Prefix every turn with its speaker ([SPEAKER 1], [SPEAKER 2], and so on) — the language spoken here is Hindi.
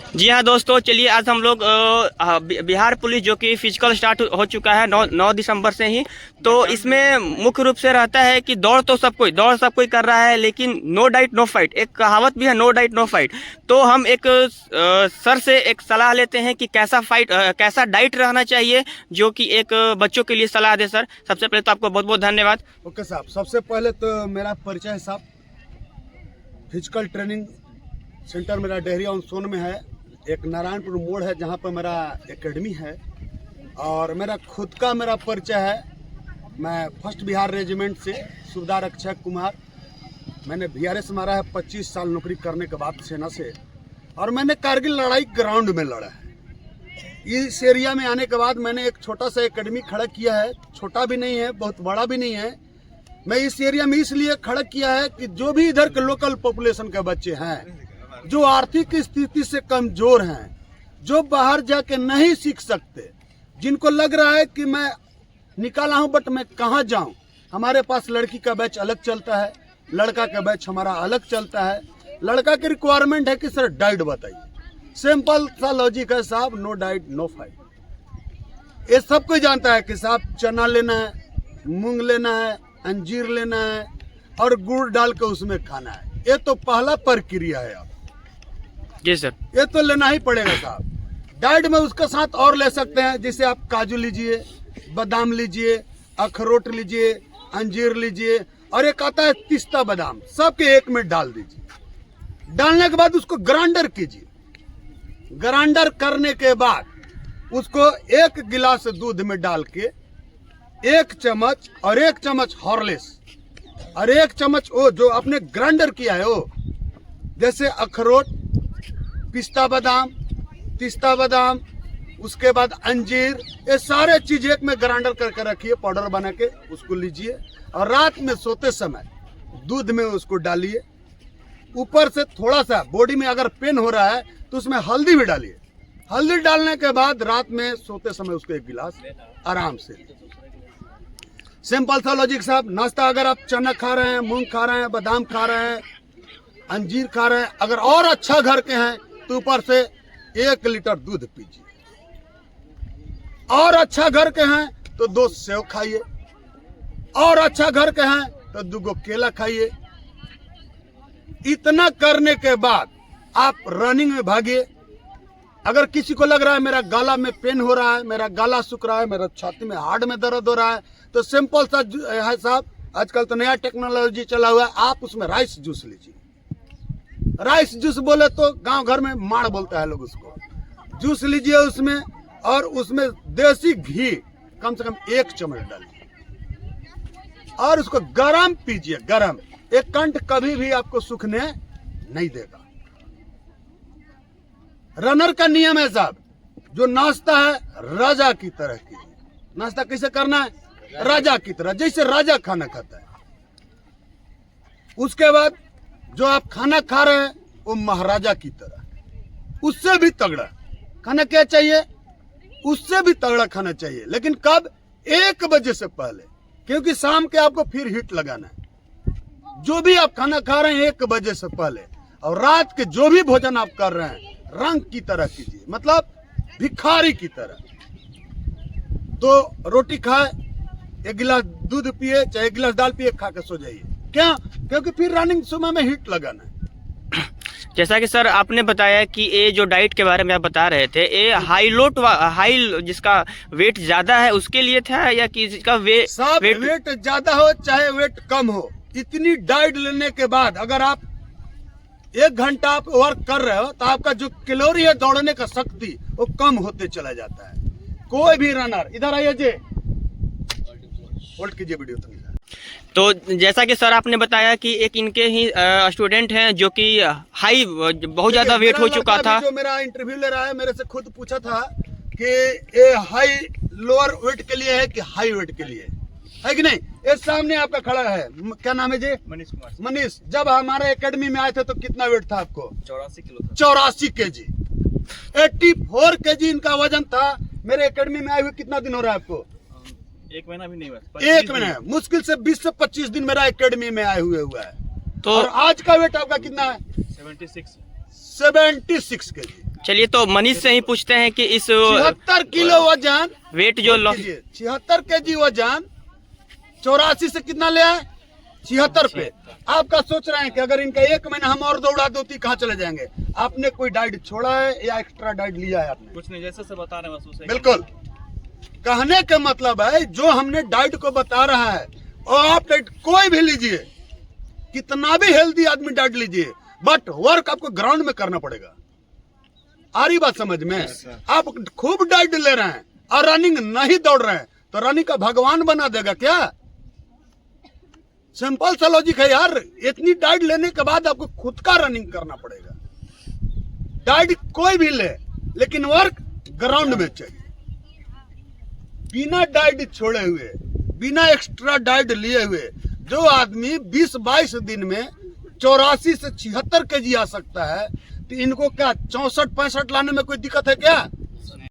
[SPEAKER 1] जी हाँ दोस्तों, चलिए आज हम लोग बिहार पुलिस जो कि फिजिकल स्टार्ट हो चुका है 9 दिसंबर से ही। तो इसमें मुख्य रूप से रहता है कि दौड़ सब कोई कर रहा है, लेकिन नो डाइट नो फाइट, एक कहावत भी है, नो डाइट नो फाइट। तो हम एक सर से एक सलाह लेते हैं कि कैसा डाइट रहना चाहिए, जो कि एक बच्चों के लिए सलाह दे। सर, सबसे पहले तो आपको बहुत बहुत धन्यवाद।
[SPEAKER 2] ओके साहब, सबसे पहले तो मेरा परिचय है साहब। फिजिकल ट्रेनिंग सेंटर मेरा डेहरी ऑन सोन में है। एक नारायणपुर मोड़ है जहाँ पर मेरा एकेडमी है। और मेरा खुद का परिचय है। मैं फर्स्ट बिहार रेजिमेंट से सूबेदार अक्षय कुमार। मैंने VRS मारा है 25 साल नौकरी करने के बाद सेना से। और मैंने कारगिल लड़ाई ग्राउंड में लड़ा है। इस एरिया में आने के बाद मैंने एक छोटा सा एकेडमी खड़ा किया है। छोटा भी नहीं है, बहुत बड़ा भी नहीं है। मैं इस एरिया में इसलिए खड़ा किया है कि जो भी इधर के लोकल पॉपुलेशन के बच्चे हैं, जो आर्थिक स्थिति से कमजोर हैं, जो बाहर जाके नहीं सीख सकते, जिनको लग रहा है कि मैं निकाला हूं बट मैं कहां जाऊं। हमारे पास लड़की का बैच अलग चलता है, लड़का का बैच हमारा अलग चलता है। लड़का की रिक्वायरमेंट है कि सर डाइट बताइए। सिंपल सा लॉजिक है साहब, नो डाइट नो फाइट। ये सब कोई जानता है कि साहब चना लेना है, मूंग लेना है, अंजीर लेना है और गुड़ डाल के उसमें खाना है। ये तो पहला प्रक्रिया है।
[SPEAKER 1] जी सर,
[SPEAKER 2] ये तो लेना ही पड़ेगा साहब। डाइट में उसके साथ और ले सकते हैं, जैसे आप काजू लीजिए, बादाम लीजिए, अखरोट लीजिए, अंजीर लीजिए, और एक आता है पिस्ता बादाम, सबके एक में डाल दीजिए। डालने के बाद उसको ग्राइंडर कीजिए। ग्राइंडर करने के बाद उसको 1 गिलास दूध में डाल के 1 चम्मच और 1 चम्मच हॉर्लिक्स और 1 चम्मच वो जो आपने ग्राइंडर किया है वो, जैसे अखरोट, पिस्ता बादाम, उसके बाद अंजीर, ये सारे चीज एक में ग्राइंडर करके रखिए, पाउडर बना के उसको लीजिए। और रात में सोते समय दूध में उसको डालिए। ऊपर से थोड़ा सा बॉडी में अगर पेन हो रहा है तो उसमें हल्दी भी डालिए। हल्दी डालने के बाद रात में सोते समय उसको 1 गिलास आराम से। सिंपल सा लॉजिक साहब। नाश्ता अगर आप चना खा रहे हैं, मूंग खा रहे हैं, बादाम खा रहे हैं, अंजीर खा रहे हैं, अगर और अच्छा घर के हैं तो ऊपर से 1 लीटर दूध पीजिए। और अच्छा घर के हैं तो 2 सेव खाइए। और अच्छा घर के हैं तो 2 केला खाइए। इतना करने के बाद आप रनिंग में भागिए। अगर किसी को लग रहा है मेरा गला में पेन हो रहा है, मेरा गला सूख रहा है, मेरा छाती में हार्ट में दर्द हो रहा है, तो सिंपल सा है साहब, आजकल तो नया टेक्नोलॉजी चला हुआ है, आप उसमें राइस जूस लीजिए। राइस जूस बोले तो गांव घर में माड़ बोलता है लोग उसको। जूस लीजिए उसमें, और उसमें देसी घी कम से कम 1 चम्मच डालिए और उसको गरम पीजिए। गरम, एक कंठ कभी भी आपको सूखने नहीं देगा। रनर का नियम है साहब, जो नाश्ता है राजा की तरह कीजिए। नाश्ता कैसे करना है? राजा की तरह, जैसे राजा खाना खाता है। उसके बाद जो आप खाना खा रहे हैं वो महाराजा की तरह, उससे भी तगड़ा खाना क्या चाहिए, उससे भी तगड़ा खाना चाहिए। लेकिन कब? 1 बजे से पहले, क्योंकि शाम के आपको फिर हिट लगाना है। जो भी आप खाना खा रहे हैं 1 बजे से पहले, और रात के जो भी भोजन आप कर रहे हैं रंग की तरह कीजिए, मतलब भिखारी की तरह। तो रोटी खाए, 1 गिलास दूध पिए, चाहे 1 गिलास दाल पिए, खा के सो जाइए। क्या? क्योंकि फिर रनिंग सुबह में हिट लगाना है।
[SPEAKER 1] जैसा कि सर आपने बताया कि ये जो डाइट के बारे में आप बता रहे थे, ये हाई जिसका वेट ज्यादा है उसके लिए था, या कि जिसका वेट
[SPEAKER 2] ज्यादा हो चाहे वेट कम हो, इतनी डाइट लेने के बाद अगर आप 1 घंटा आप वर्क कर रहे हो तो आपका जो कैलोरी है दौड़ने का शक्ति वो कम होते चला जाता है। कोई भी रनर इधर आइए जी, होल्ड कीजिए वीडियो तक।
[SPEAKER 1] तो जैसा कि सर आपने बताया कि एक इनके ही स्टूडेंट हैं जो कि हाई बहुत ज्यादा वेट हो चुका था।
[SPEAKER 2] जो मेरा इंटरव्यू ले रहा है, मेरे से खुद पूछा था कि ये हाई लोअर वेट के लिए है कि हाई वेट के लिए है कि नहीं। ये सामने आपका खड़ा है, क्या नाम है जी?
[SPEAKER 3] मनीष कुमार।
[SPEAKER 2] मनीष, जब हमारे एकेडमी में आए थे तो कितना वेट था आपको?
[SPEAKER 3] 84 किलो था।
[SPEAKER 2] 84 केजी, 84 केजी इनका वजन था। मेरे एकेडमी में आए हुए कितना दिन हो रहा है आपको?
[SPEAKER 3] 1 महीना भी नहीं हुआ।
[SPEAKER 2] 1 महीना, मुश्किल से 20 से 25 दिन मेरा एकेडमी में आए हुए हुआ है।
[SPEAKER 1] तो
[SPEAKER 2] और आज का वेट आपका कितना है?
[SPEAKER 3] 76
[SPEAKER 2] 76 केजी।
[SPEAKER 1] चलिए तो मनीष से ही पूछते हैं कि इस
[SPEAKER 2] 76 किलो वजन,
[SPEAKER 1] वेट जो
[SPEAKER 2] 76 केजी वजन 84 से कितना ले आए? 76 पे। आपका सोच रहे हैं कि अगर इनका 1 महीना हम और दौड़ा दो तो कहाँ चले जाएंगे? आपने कोई डाइट छोड़ा है या एक्स्ट्रा डाइट लिया है आपने?
[SPEAKER 3] कुछ नहीं, जैसे से बता रहे हैं बस उसे।
[SPEAKER 2] बिल्कुल, कहने का मतलब है जो हमने डाइट को बता रहा है और आप डाइट कोई भी लीजिए, कितना भी हेल्दी आदमी डाइट लीजिए, बट वर्क आपको ग्राउंड में करना पड़ेगा। आ रही बात समझ में? आप खूब डाइट ले रहे हैं और रनिंग नहीं दौड़ रहे हैं तो रनिंग का भगवान बना देगा क्या? सिंपल सा लॉजिक है यार। इतनी डाइट लेने के बाद आपको खुद का रनिंग करना पड़ेगा। डाइट कोई भी ले, लेकिन वर्क ग्राउंड में चाहिए। बिना डाइट छोड़े हुए, बिना एक्स्ट्रा डाइट लिए हुए जो आदमी 20-22 दिन में 84 से 76 केजी आ सकता है, तो इनको क्या 64-65 लाने में कोई दिक्कत है क्या?